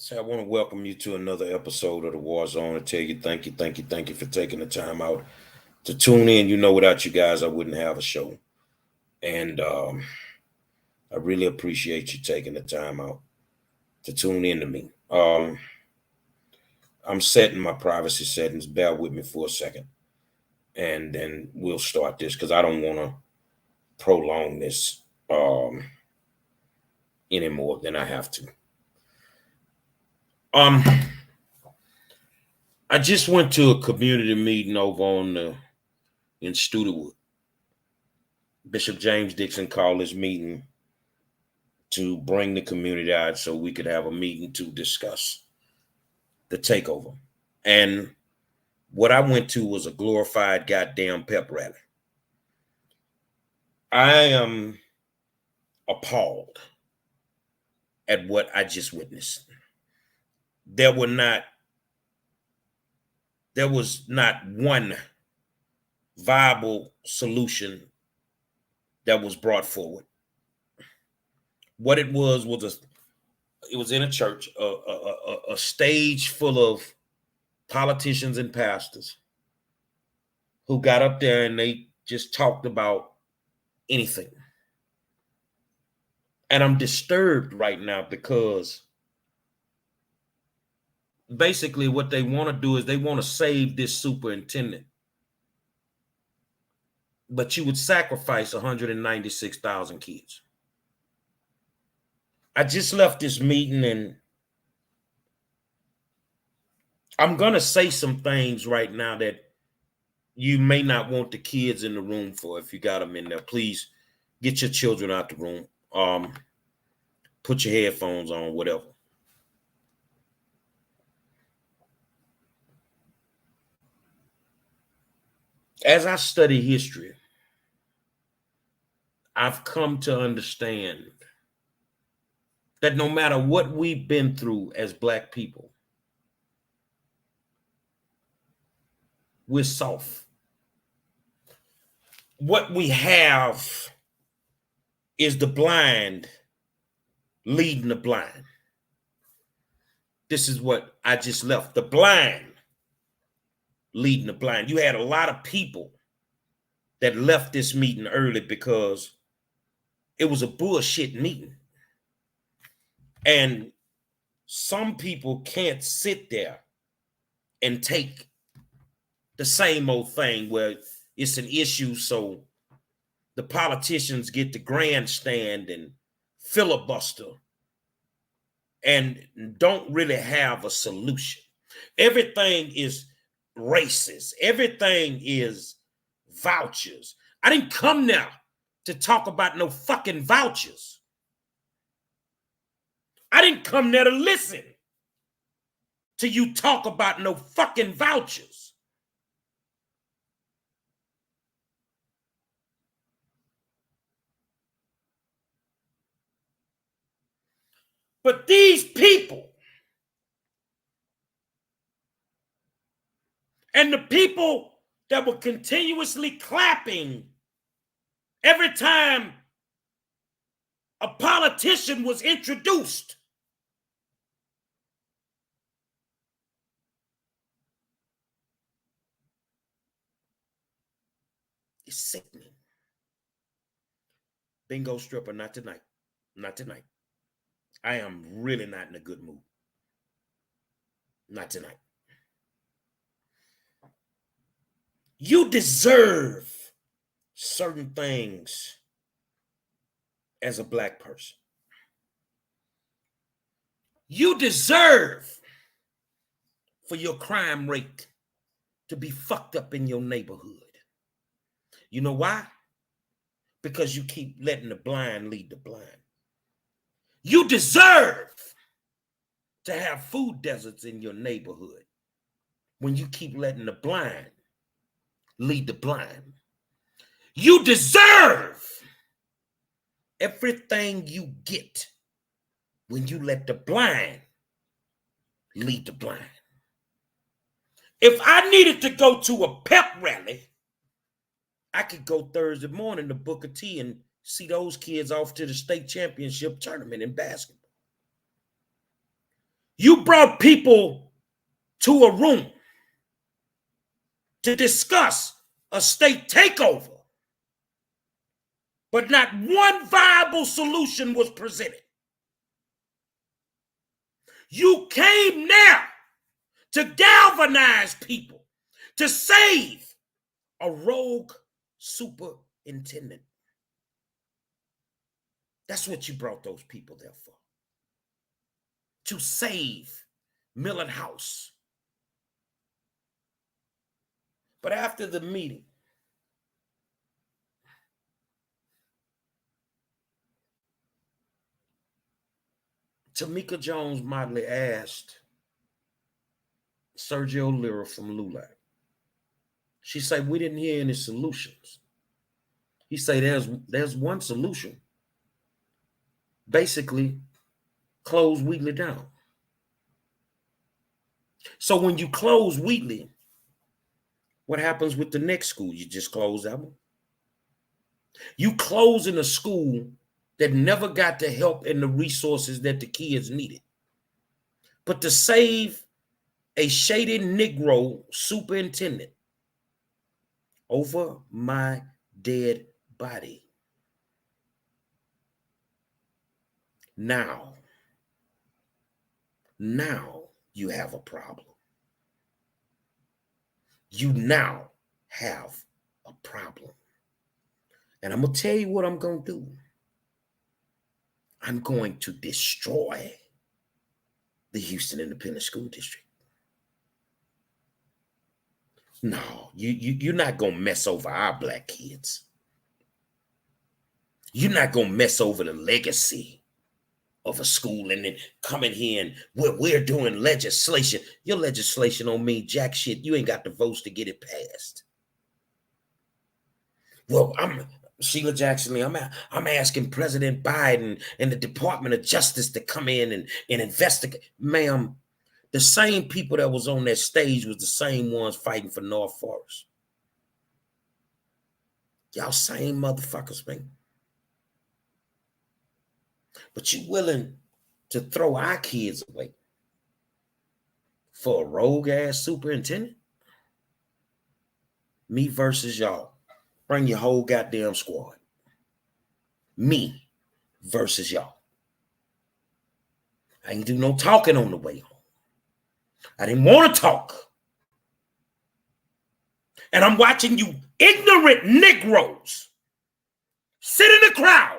So I want to welcome you to another episode of the Warzone and tell you thank you for taking the time out to tune in. You know, without you guys, I wouldn't have a show. And I really appreciate you taking the time out to tune in to me. I'm setting my privacy settings. Bear with me for a second. And then we'll start this because I don't want to prolong this any more than I have to. Um, I just went to a community meeting over in Studewood. Bishop James Dixon called this meeting to bring the community out so we could have a meeting to discuss the takeover. And what I went to was a glorified goddamn pep rally. I am appalled at what I just witnessed. There was not one viable solution that was brought forward. What it was it was in a church, a stage full of politicians and pastors who got up there and they just talked about anything. And I'm disturbed right now because basically what they want to do is they want to save this superintendent. But you would sacrifice 196,000 kids. I just left this meeting and I'm going to say some things right now that you may not want the kids in the room for. If you got them in there, please get your children out the room. Put your headphones on, whatever. As I study history, I've come to understand that no matter what we've been through as Black people, we're soft. What we have is the blind leading the blind. This is what I just left. The blind leading the blind. You had a lot of people that left this meeting early because it was a bullshit meeting. And some people can't sit there and take the same old thing where it's an issue, so the politicians get to grandstand and filibuster and don't really have a solution. Everything is racist. Everything is vouchers. I didn't come now to talk about no fucking vouchers. I didn't come there to listen to you talk about no fucking vouchers. But these people and the people that were continuously clapping every time a politician was introduced, it's sickening. Bingo stripper, not tonight. Not tonight. I am really not in a good mood. Not tonight. You deserve certain things as a Black person. You deserve for your crime rate to be fucked up in your neighborhood. You know why? Because you keep letting the blind lead the blind. You deserve to have food deserts in your neighborhood when you keep letting the blind lead the blind. You deserve everything you get when you let the blind lead the blind. If I needed to go to a pep rally, I could go Thursday morning to Booker T and see those kids off to the state championship tournament in basketball. You brought people to a room to discuss a state takeover, but not one viable solution was presented. You came there to galvanize people, to save a rogue superintendent. That's what you brought those people there for. To save Millard House. But after the meeting, Tamika Jones Motley asked Sergio Lira from LULAC. She said, we didn't hear any solutions. He said, there's one solution. Basically, close Wheatley down. So when you close Wheatley, what happens with the next school? You just close that one. You close in a school that never got the help and the resources that the kids needed. But to save a shady Negro superintendent over my dead body. Now you have a problem. You now have a problem. And I'm going to tell you what I'm going to do. I'm going to destroy the Houston Independent School District. No, you're not going to mess over our black kids. You're not going to mess over the legacy of a school and then come in here and we're doing legislation. Your legislation don't mean jack shit. You ain't got the votes to get it passed. Well, Sheila Jackson Lee, I'm asking President Biden and the Department of Justice to come in and investigate. Ma'am, the same people that was on that stage was the same ones fighting for North Forest. Y'all same motherfuckers, man. But you willing to throw our kids away for a rogue-ass superintendent? Me versus y'all. Bring your whole goddamn squad. Me versus y'all. I ain't do no talking on the way home. I didn't want to talk. And I'm watching you ignorant Negroes sit in the crowd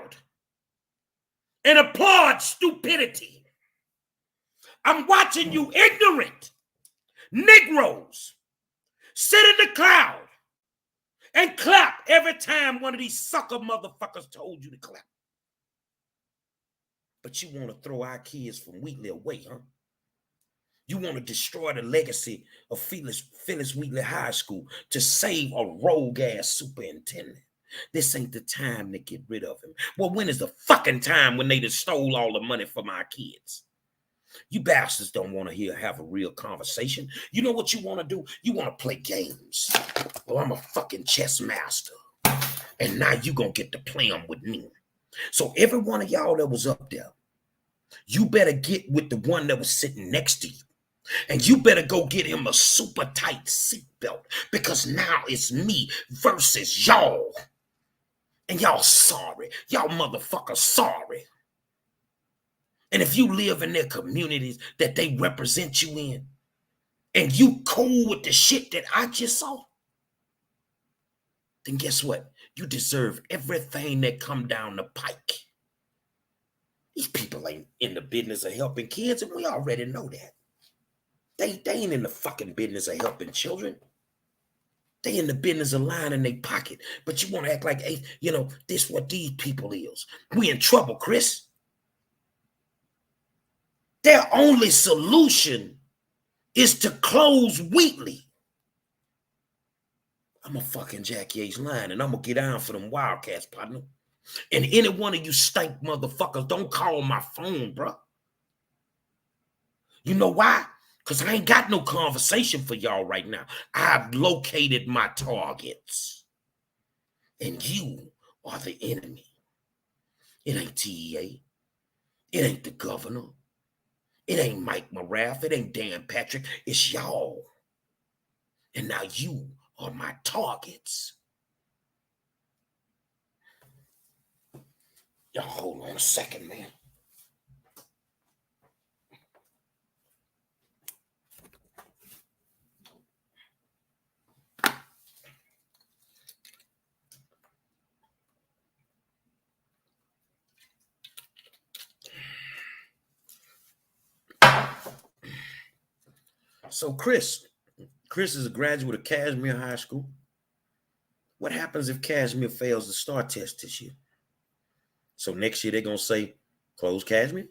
and applaud stupidity. I'm watching you ignorant Negroes sit in the crowd and clap every time one of these sucker motherfuckers told you to clap. But you want to throw our kids from Wheatley away, huh? You want to destroy the legacy of Phyllis Wheatley High School to save a rogue-ass superintendent. This ain't the time to get rid of him. Well, when is the fucking time when they just stole all the money from our kids? You bastards don't want to have a real conversation. You know what you want to do? You want to play games. Well, I'm a fucking chess master. And now you going to get to play them with me. So every one of y'all that was up there, you better get with the one that was sitting next to you. And you better go get him a super tight seatbelt, because now it's me versus y'all. And y'all sorry. Y'all motherfuckers sorry. And if you live in their communities that they represent you in, and you cool with the shit that I just saw, then guess what? You deserve everything that come down the pike. These people ain't in the business of helping kids, and we already know that. They ain't in the fucking business of helping children. They in the business of lining their pocket. But you want to act like, hey, you know, this what these people is. We in trouble, Chris. Their only solution is to close Wheatley. I'm a fucking Jack Yates line, and I'm going to get down for them Wildcats, partner. And any one of you stank motherfuckers, don't call my phone, bro. You know why? Because I ain't got no conversation for y'all right now. I've located my targets. And you are the enemy. It ain't TEA. It ain't the governor. It ain't Mike Marath. It ain't Dan Patrick. It's y'all. And now you are my targets. Y'all hold on a second, man. So Chris is a graduate of Cashmere High School. What happens if Cashmere fails the STAR test this year? So next year they're going to say, close Cashmere?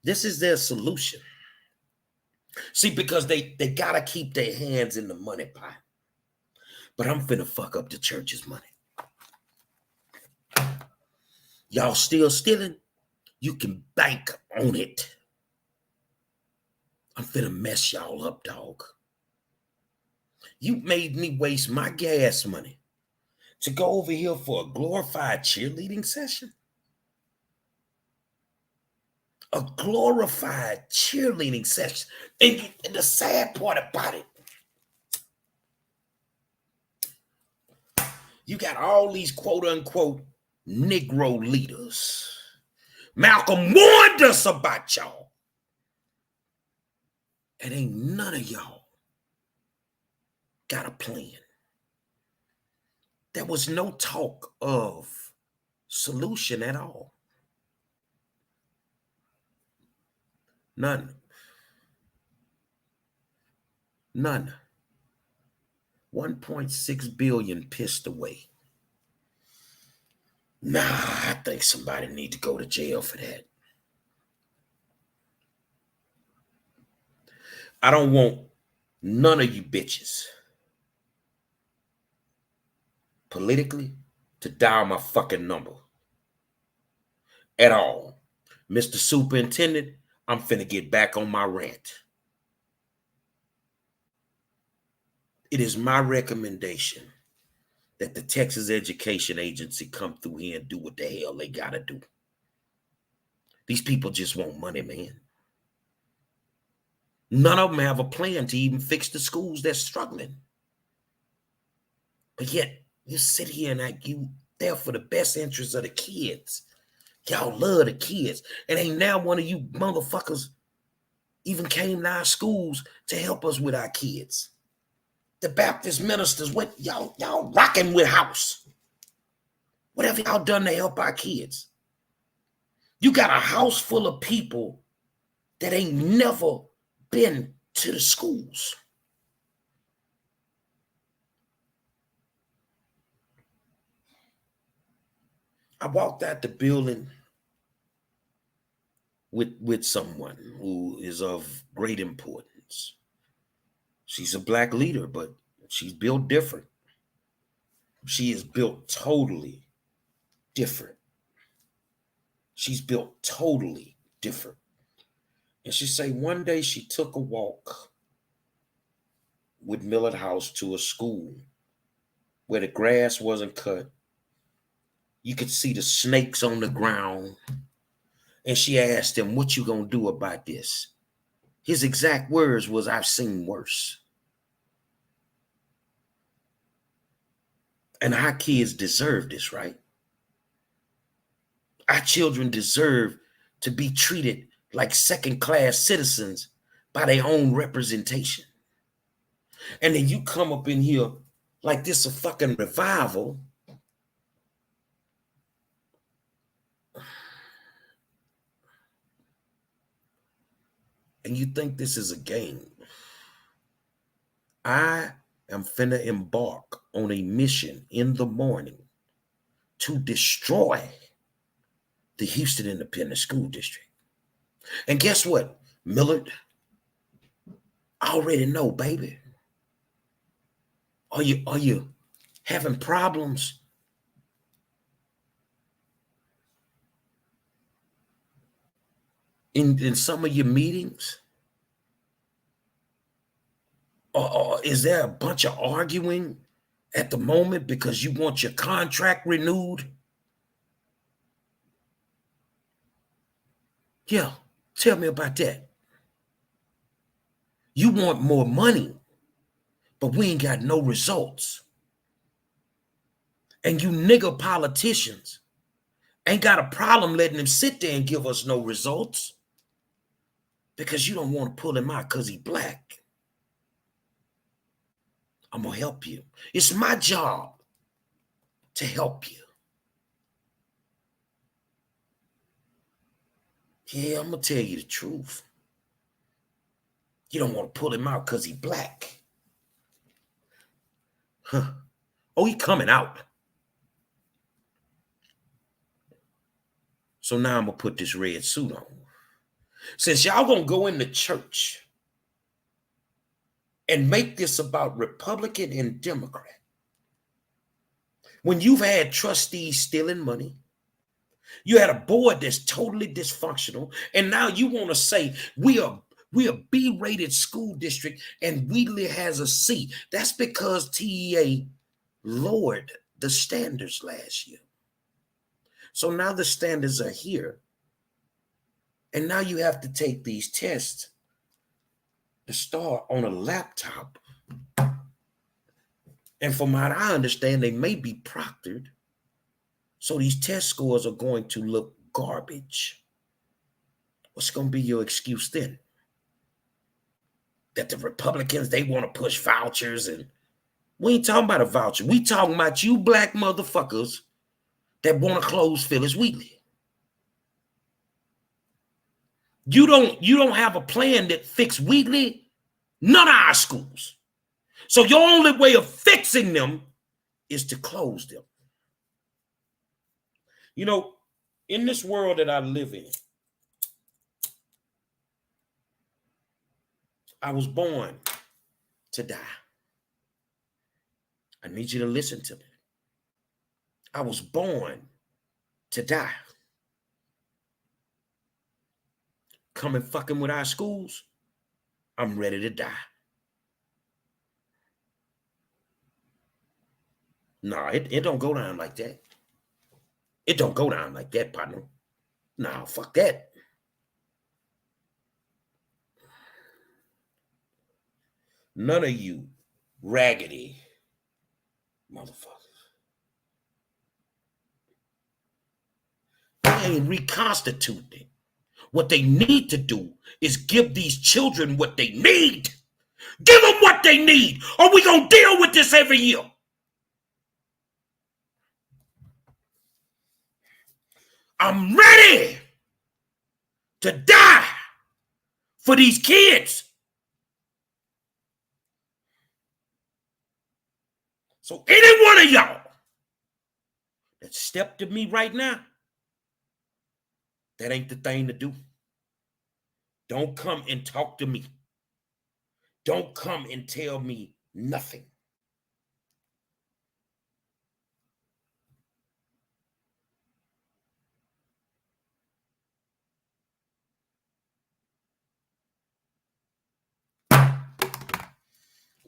This is their solution. See, because they got to keep their hands in the money pot. But I'm finna fuck up the church's money. Y'all still stealing? You can bank on it. I'm finna mess y'all up, dog. You made me waste my gas money to go over here for a glorified cheerleading session. A glorified cheerleading session. And the sad part about it, you got all these quote unquote Negro leaders. Malcolm warned us about y'all. And ain't none of y'all got a plan. There was no talk of solution at all. None. 1.6 billion pissed away. Nah, I think somebody need to go to jail for that. I don't want none of you bitches politically to dial my fucking number at all. Mr. Superintendent, I'm finna get back on my rant. It is my recommendation that the Texas Education Agency come through here and do what the hell they gotta do. These people just want money, man. None of them have a plan to even fix the schools that's struggling. But yet, you sit here and act you there for the best interests of the kids. Y'all love the kids. And ain't now one of you motherfuckers even came to our schools to help us with our kids. The Baptist ministers, what y'all rocking with house. What have y'all done to help our kids? You got a house full of people that ain't never been to the schools. I walked out the building with someone who is of great importance. She's a black leader, but she's built different. She is built totally different. She's built totally different. And she say one day she took a walk with Millard House to a school where the grass wasn't cut. You could see the snakes on the ground. And she asked him, what you gonna do about this? His exact words was, I've seen worse. And our kids deserve this, right? Our children deserve to be treated like second-class citizens by their own representation. And then you come up in here like this a fucking revival. And you think this is a game. I am finna embark on a mission in the morning to destroy the Houston Independent School District. And guess what, Millard? I already know, baby. Are you having problems in some of your meetings? Or is there a bunch of arguing at the moment because you want your contract renewed? Yeah. Tell me about that. You want more money, but we ain't got no results. And you nigger politicians ain't got a problem letting him sit there and give us no results because you don't want to pull him out because he black. I'm going to help you. It's my job to help you. Yeah, I'm going to tell you the truth. You don't want to pull him out because he black. Huh. Oh, he coming out. So now I'm going to put this red suit on. Since y'all going to go into church and make this about Republican and Democrat, when you've had trustees stealing money, you had a board that's totally dysfunctional, and now you want to say we are B-rated school district and Wheatley has a C. That's because TEA lowered the standards last year. So now the standards are here. And now you have to take these tests to start on a laptop. And from what I understand, they may be proctored. So these test scores are going to look garbage. What's going to be your excuse then? That the Republicans, they want to push vouchers, and we ain't talking about a voucher. We talking about you black motherfuckers that want to close Phyllis Wheatley. You don't have a plan that fix Wheatley, none of our schools. So your only way of fixing them is to close them. You know, in this world that I live in, I was born to die. I need you to listen to me. I was born to die. Coming fucking with our schools, I'm ready to die. No, it don't go down like that. It don't go down like that, partner. No, fuck that. None of you raggedy motherfuckers. They ain't reconstituting. What they need to do is give these children what they need. Give them what they need, or we gonna deal with this every year. I'm ready to die for these kids. So any one of y'all that step to me right now, that ain't the thing to do. Don't come and talk to me. Don't come and tell me nothing.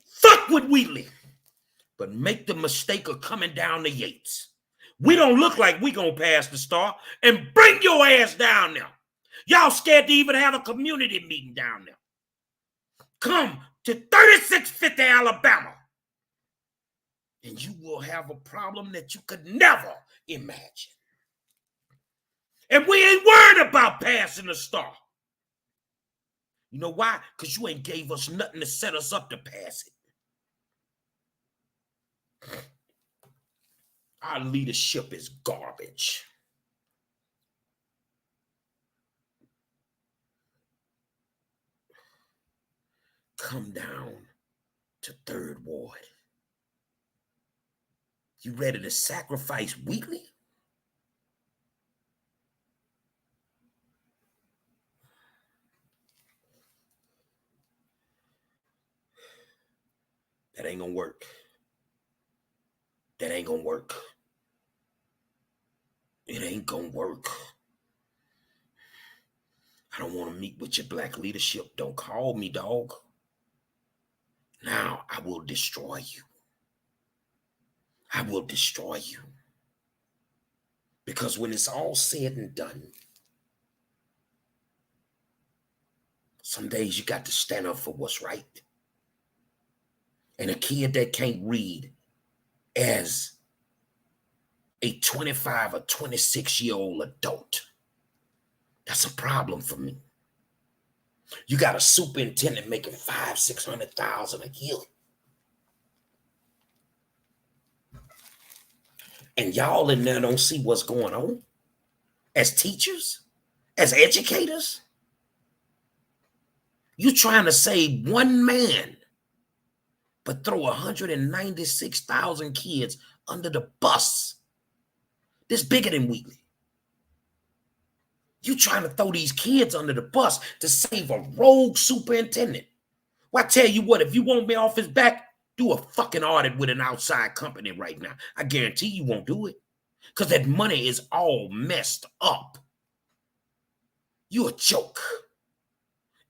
Fuck with Wheatley, but make the mistake of coming down to Yates. We don't look like we gonna pass the star, and bring your ass down there. Y'all scared to even have a community meeting down there. Come to 3650 Alabama, and you will have a problem that you could never imagine. And we ain't worried about passing the star. You know why? Because you ain't gave us nothing to set us up to pass it. Our leadership is garbage. Come down to Third Ward. You ready to sacrifice Wheatley? That ain't gonna work. That ain't gonna work. It ain't gonna work. I don't want to meet with your black leadership. Don't call me, dog. Now I will destroy you. I will destroy you. Because when it's all said and done, Some days you got to stand up for what's right. And a kid that can't read as a 25 or 26-year-old adult, that's a problem for me. You got a superintendent making $500,000-$600,000 a year. And y'all in there don't see what's going on as teachers, as educators. You trying to save one man, but throw 196,000 kids under the bus. This bigger than Wheatley. You trying to throw these kids under the bus to save a rogue superintendent. Well, I tell you what, if you want me off his back, do a fucking audit with an outside company right now. I guarantee you won't do it. Because that money is all messed up. You a joke.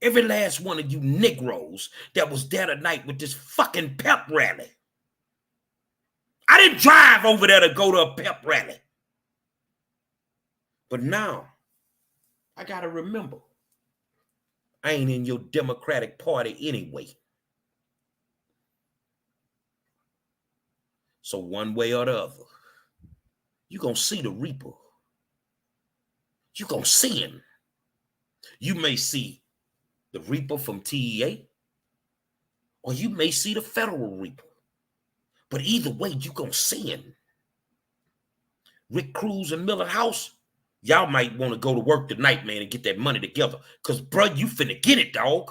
Every last one of you Negroes that was there tonight with this fucking pep rally. I didn't drive over there to go to a pep rally. But now, I got to remember, I ain't in your Democratic Party anyway. So one way or the other, you're going to see the reaper. You're going to see him. You may see the reaper from TEA, or you may see the federal reaper. But either way, you're going to see him. Rick Cruz and Miller House, y'all might want to go to work tonight, man, and get that money together. Because, bro, you finna get it, dog.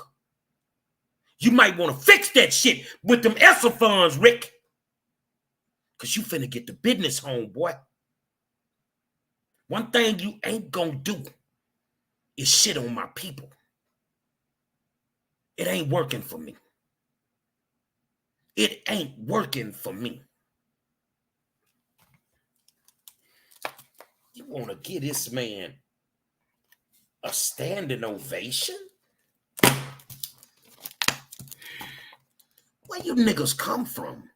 You might want to fix that shit with them ESSA funds, Rick. Because you finna get the business home, boy. One thing you ain't gonna do is shit on my people. It ain't working for me. It ain't working for me. You want to give this man a standing ovation? Where you niggas come from?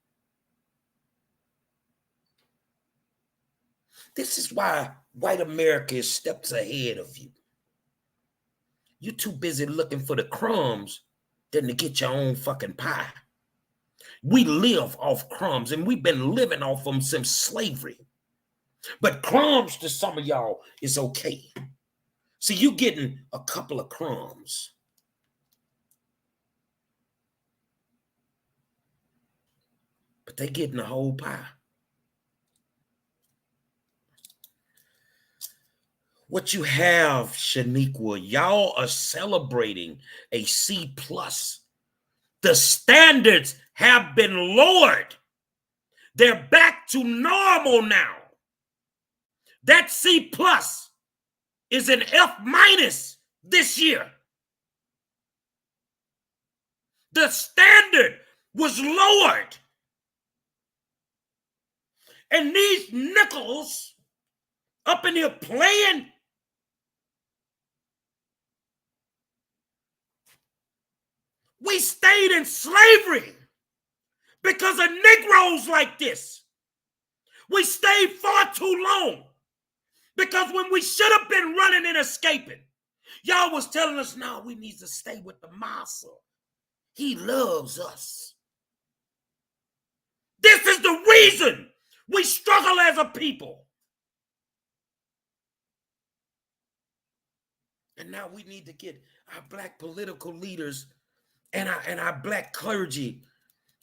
This is why white America is steps ahead of you. You're too busy looking for the crumbs than to get your own fucking pie. We live off crumbs, and we've been living off them since slavery. But crumbs to some of y'all is okay. See, you getting a couple of crumbs. But they getting the whole pie. What you have, Shaniqua, y'all are celebrating a C+. The standards have been lowered. They're back to normal now. That C+ is an F- this year. The standard was lowered. And these nickels up in here playing, we stayed in slavery because of Negroes like this. We stayed far too long because when we should have been running and escaping, y'all was telling us, no, we need to stay with the massa. He loves us. This is the reason we struggle as a people. And now we need to get our black political leaders and our black clergy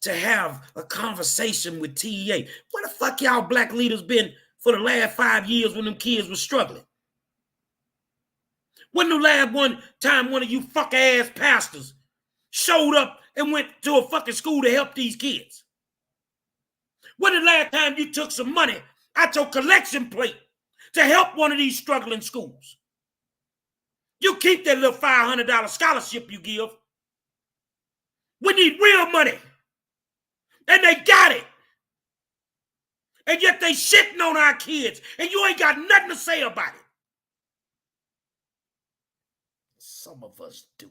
to have a conversation with TEA. Where the fuck y'all black leaders been for the last 5 years when them kids were struggling? When the last one time one of you fuck ass pastors showed up and went to a fucking school to help these kids? When the last time you took some money out your collection plate to help one of these struggling schools? You keep that little $500 scholarship you give. We need real money. And they got it. And yet they shitting on our kids. And you ain't got nothing to say about it. Some of us do.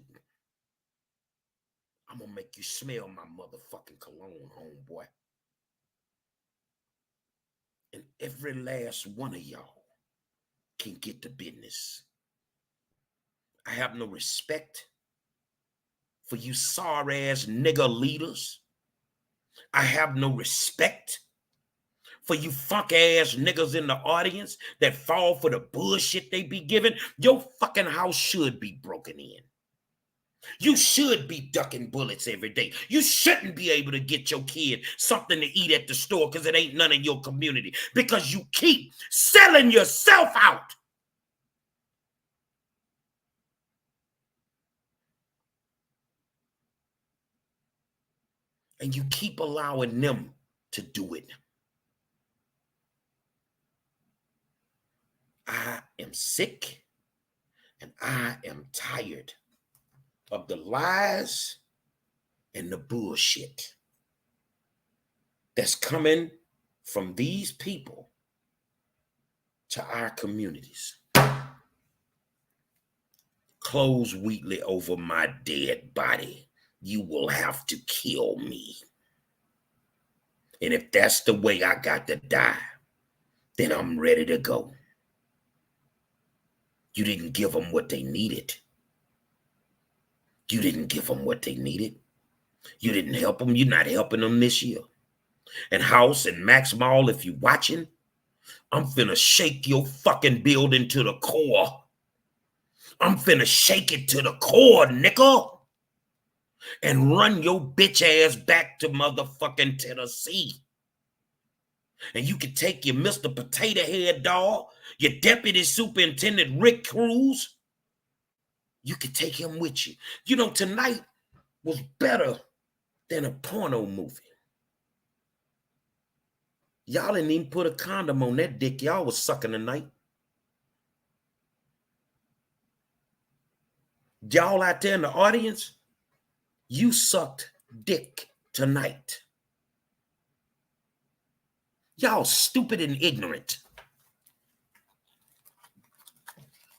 I'm going to make you smell my motherfucking cologne, homeboy. And every last one of y'all can get the business. I have no respect for you sorry-ass nigger leaders. I have no respect for you funk-ass niggas in the audience that fall for the bullshit they be giving. Your fucking house should be broken in. You should be ducking bullets every day. You shouldn't be able to get your kid something to eat at the store because it ain't none of your community, because you keep selling yourself out. And you keep allowing them to do it. I am sick and I am tired of the lies and the bullshit that's coming from these people to our communities. Close Wheatley over my dead body. You will have to kill me. And if that's the way I got to die, then I'm ready to go. You didn't give them what they needed. You didn't give them what they needed. You didn't help them. You're not helping them this year. And House and Max Mall, if you watching, I'm finna shake your fucking building to the core. I'm finna shake it to the core, nickel. And run your bitch ass back to motherfucking Tennessee. And you can take your Mr. Potato Head dog, your Deputy Superintendent Rick Cruz. You can take him with you. You know, tonight was better than a porno movie. Y'all didn't even put a condom on that dick. Y'all was sucking tonight. Y'all out there in the audience, you sucked dick tonight. Y'all stupid and ignorant.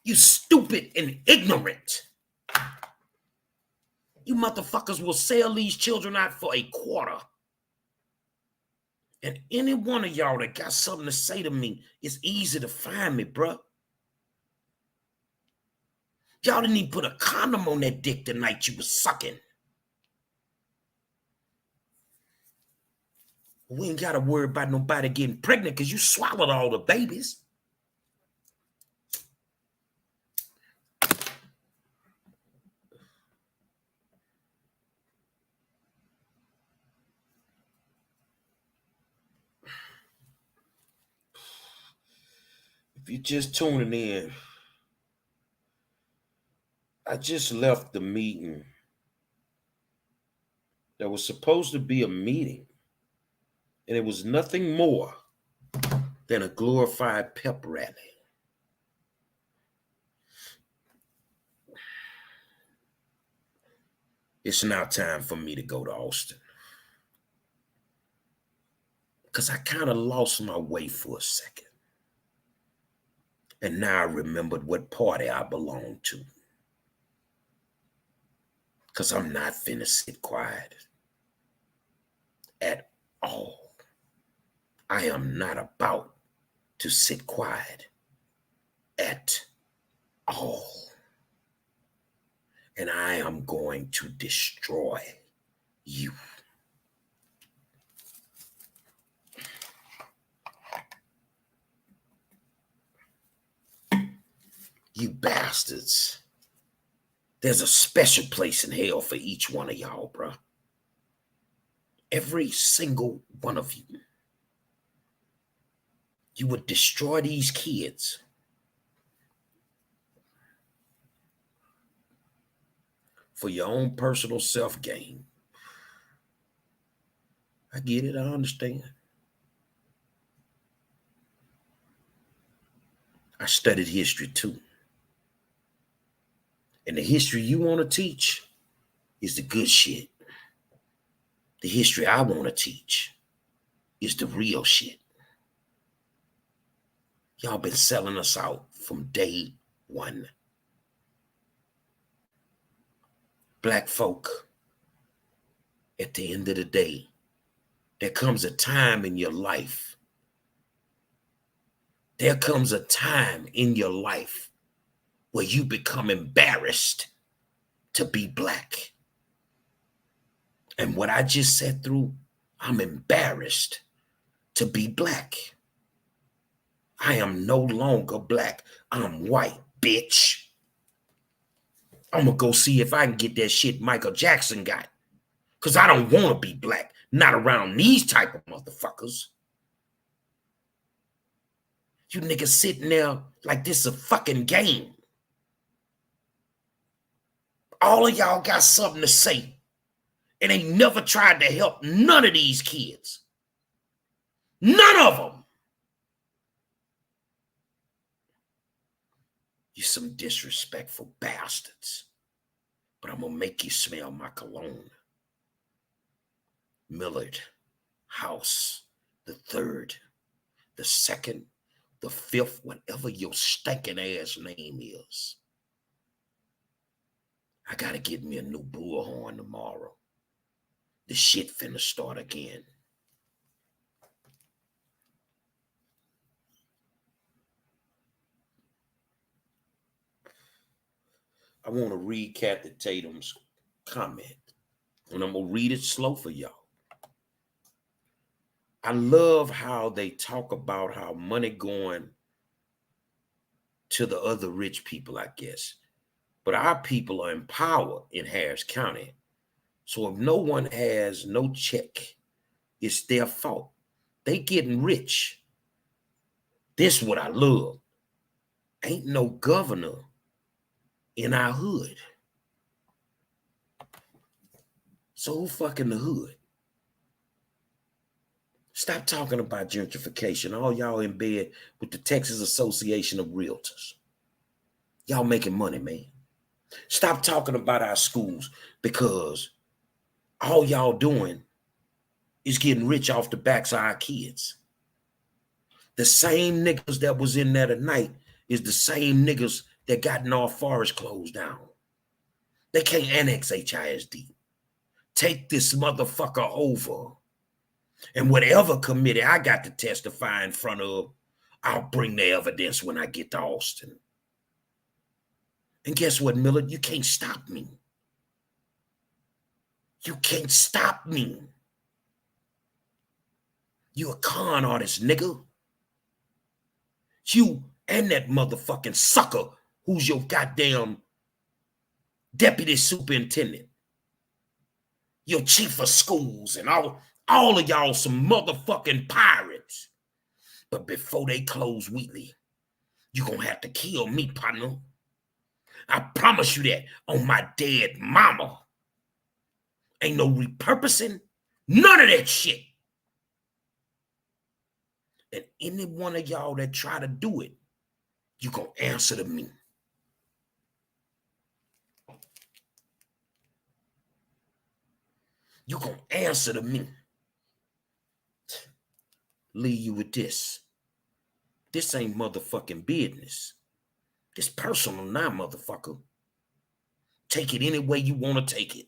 You stupid and ignorant. You motherfuckers will sell these children out for a quarter. And any one of y'all that got something to say to me, it's easy to find me, bruh. Y'all didn't even put a condom on that dick the night you was sucking. We ain't got to worry about nobody getting pregnant because you swallowed all the babies. If you're just tuning in, I just left the meeting. There was supposed to be a meeting, and it was nothing more than a glorified pep rally. It's now time for me to go to Austin, because I kind of lost my way for a second. And now I remembered what party I belonged to. Because I'm not finna sit quiet at all. I am not about to sit quiet at all. And I am going to destroy you. You bastards. There's a special place in hell for each one of y'all, bro. Every single one of you. You would destroy these kids for your own personal self-gain. I get it. I understand. I studied history too. And the history you want to teach is the good shit. The history I want to teach is the real shit. Y'all been selling us out from day one. Black folk, at the end of the day, there comes a time in your life. There comes a time in your life where you become embarrassed to be black. And what I just sat through, I'm embarrassed to be black. I am no longer black. I'm white, bitch. I'm gonna go see if I can get that shit Michael Jackson got. Because I don't want to be black. Not around these type of motherfuckers. You niggas sitting there like this is a fucking game. All of y'all got something to say. And ain't never tried to help none of these kids. None of them. You some disrespectful bastards. But I'm going to make you smell my cologne. Millard, House, the third, the second, the fifth, whatever your stinking ass name is. I got to get me a new bullhorn tomorrow. The shit finna start again. I want to read Kathy Tatum's comment, and I'm going to read it slow for y'all. I love how they talk about how money going to the other rich people, I guess. But our people are in power in Harris County. So if no one has no check, it's their fault. They getting rich. This is what I love. Ain't no governor in our hood. So who fucking the hood? Stop talking about gentrification. All y'all in bed with the Texas Association of Realtors. Y'all making money, man. Stop talking about our schools because all y'all doing is getting rich off the backs of our kids. The same niggas that was in there tonight is the same niggas that got North Forest closed down. They can't annex HISD. Take this motherfucker over. And whatever committee I got to testify in front of, I'll bring the evidence when I get to Austin. And guess what, Millard? You can't stop me. You can't stop me. You a con artist, nigga. You and that motherfucking sucker who's your goddamn deputy superintendent. Your chief of schools and all of y'all some motherfucking pirates. But before they close Wheatley, you gonna have to kill me, partner. I promise you that on my dead mama. Ain't no repurposing, none of that shit. And any one of y'all that try to do it, you gonna answer to me. You gonna answer to me. Leave you with this. This ain't motherfucking business. This personal now, motherfucker. Take it any way you want to take it.